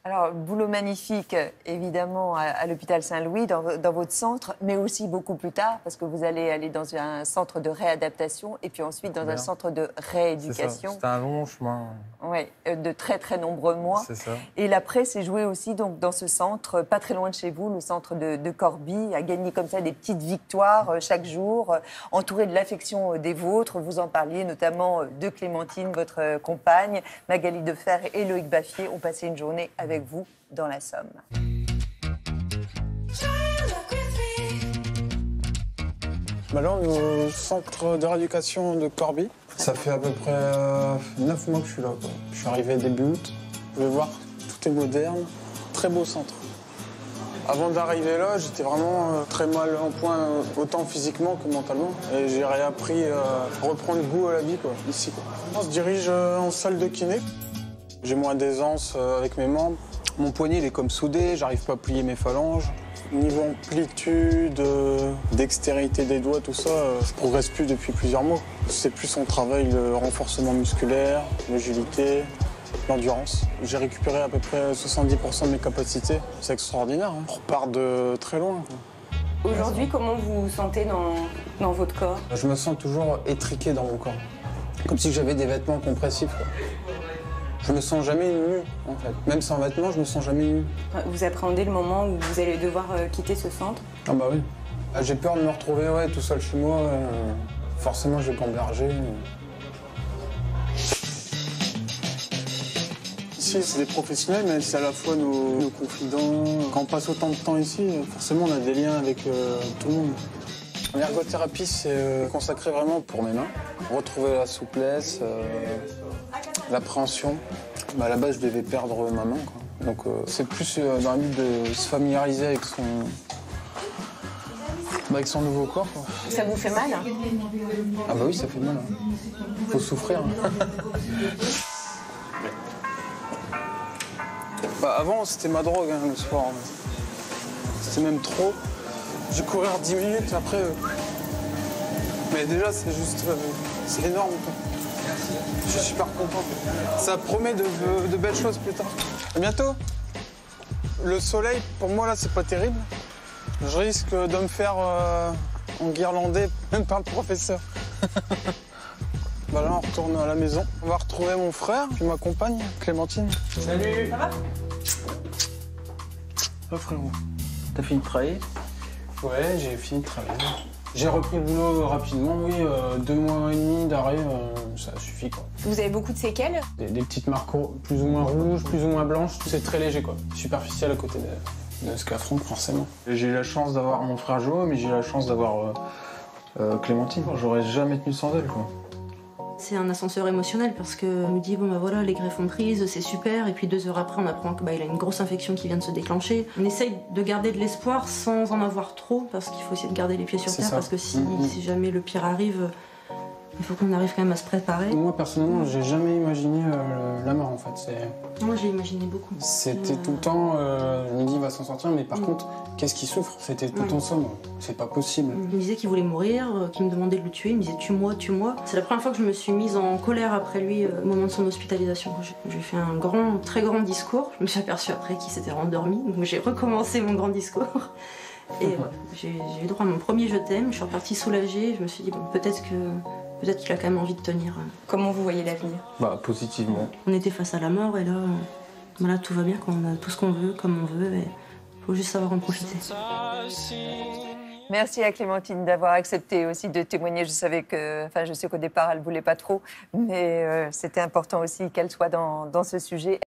Alors, boulot magnifique, évidemment, à l'hôpital Saint-Louis, dans votre centre, mais aussi beaucoup plus tard, parce que vous allez aller dans un centre de réadaptation et puis ensuite dans un Bien. centre de C'est ça, rééducation. c'était un long chemin. Oui, de très très nombreux mois. C'est ça. Et l'après s'est joué aussi donc, dans ce centre, pas très loin de chez vous, le centre de Corbie, à gagner comme ça des petites victoires chaque jour, entouré de l'affection des vôtres. Vous en parliez notamment de Clémentine, votre compagne. Magali Defer et Loïc Baffier ont passé une journée avec vous dans la Somme. Bah là, on est au centre de rééducation de Corbie. Ça fait à peu près 9 mois que je suis là, quoi. Je suis arrivé début août. Vous pouvez voir, tout est moderne. Très beau centre. Avant d'arriver là, j'étais vraiment très mal en point, autant physiquement que mentalement. Et j'ai réappris à reprendre goût à la vie, quoi, ici, quoi. On se dirige en salle de kiné. J'ai moins d'aisance avec mes membres. Mon poignet, il est comme soudé, j'arrive pas à plier mes phalanges. Niveau amplitude, dextérité des doigts, tout ça, je progresse plus depuis plusieurs mois. C'est plus on travaille le renforcement musculaire, l'agilité, l'endurance. J'ai récupéré à peu près 70% de mes capacités. C'est extraordinaire, hein. On repart de très loin, quoi. Aujourd'hui, comment vous vous sentez dans votre corps? Je me sens toujours étriqué dans mon corps. Comme si j'avais des vêtements compressifs, quoi. Je me sens jamais nu, en fait. Même sans vêtements, je me sens jamais nu. Vous appréhendez le moment où vous allez devoir quitter ce centre? Ah bah oui. J'ai peur de me retrouver tout seul chez moi. Forcément, je vais gamberger. Ici, c'est des professionnels, mais c'est à la fois nos confidents. Quand on passe autant de temps ici, forcément, on a des liens avec tout le monde. L'ergothérapie, c'est consacré vraiment pour mes mains. Retrouver la souplesse, l'appréhension. À la base, je devais perdre ma main, quoi. Donc, c'est plus dans le but de se familiariser avec son nouveau corps, quoi. Ça vous fait mal? Ah bah oui, ça fait mal. Faut souffrir. Avant, c'était ma drogue, le sport. C'était même trop. J'ai courir 10 minutes, après... Mais déjà, c'est juste... c'est énorme, quoi. Je suis super content. Ça promet de belles choses plus tard. À bientôt. Le soleil, pour moi, là, c'est pas terrible. Je risque de me faire enguirlander, même par le professeur. Bah là, on retourne à la maison. On va retrouver mon frère, puis ma compagne, Clémentine. Salut. Ça va? Oh frérot, t'as fini de travailler? Ouais, j'ai fini de travailler. J'ai repris le boulot rapidement, oui. 2 mois et demi d'arrêt, ça suffit, quoi. Vous avez beaucoup de séquelles? Des petites marques plus ou moins rouges, plus ou moins blanches. C'est très léger, quoi. Superficiel à côté de ce qu'affronte, forcément. J'ai eu la chance d'avoir mon frère Jo, mais j'ai eu la chance d'avoir Clémentine. J'aurais jamais tenu sans elle, quoi. C'est un ascenseur émotionnel parce que me dit bon bah voilà, les greffes ont prise, c'est super, et puis 2 heures après on apprend qu'il a une grosse infection qui vient de se déclencher. On essaye de garder de l'espoir sans en avoir trop parce qu'il faut essayer de garder les pieds sur terre parce que si jamais le pire arrive, il faut qu'on arrive quand même à se préparer. Moi personnellement, j'ai jamais imaginé la mort en fait. Moi j'ai imaginé beaucoup. C'était tout le temps, je me dis il va s'en sortir, mais par contre, qu'est-ce qui souffre? C'était tout le temps ça, moi. C'est pas possible. Il me disait qu'il voulait mourir, qu'il me demandait de le tuer, il me disait tue-moi, tue-moi. C'est la première fois que je me suis mise en colère après lui au moment de son hospitalisation. J'ai fait un très grand discours. Je me suis aperçue après qu'il s'était rendormi, donc j'ai recommencé mon grand discours. Et j'ai eu droit à mon premier je t'aime, je suis repartie soulagée, je me suis dit bon, peut-être qu'il a quand même envie de tenir. Comment vous voyez l'avenir? Bah positivement. On était face à la mort et là, voilà, tout va bien quand on a tout ce qu'on veut, comme on veut, et faut juste savoir en profiter. Merci à Clémentine d'avoir accepté aussi de témoigner. Je sais qu'au départ, elle ne voulait pas trop, mais c'était important aussi qu'elle soit dans ce sujet.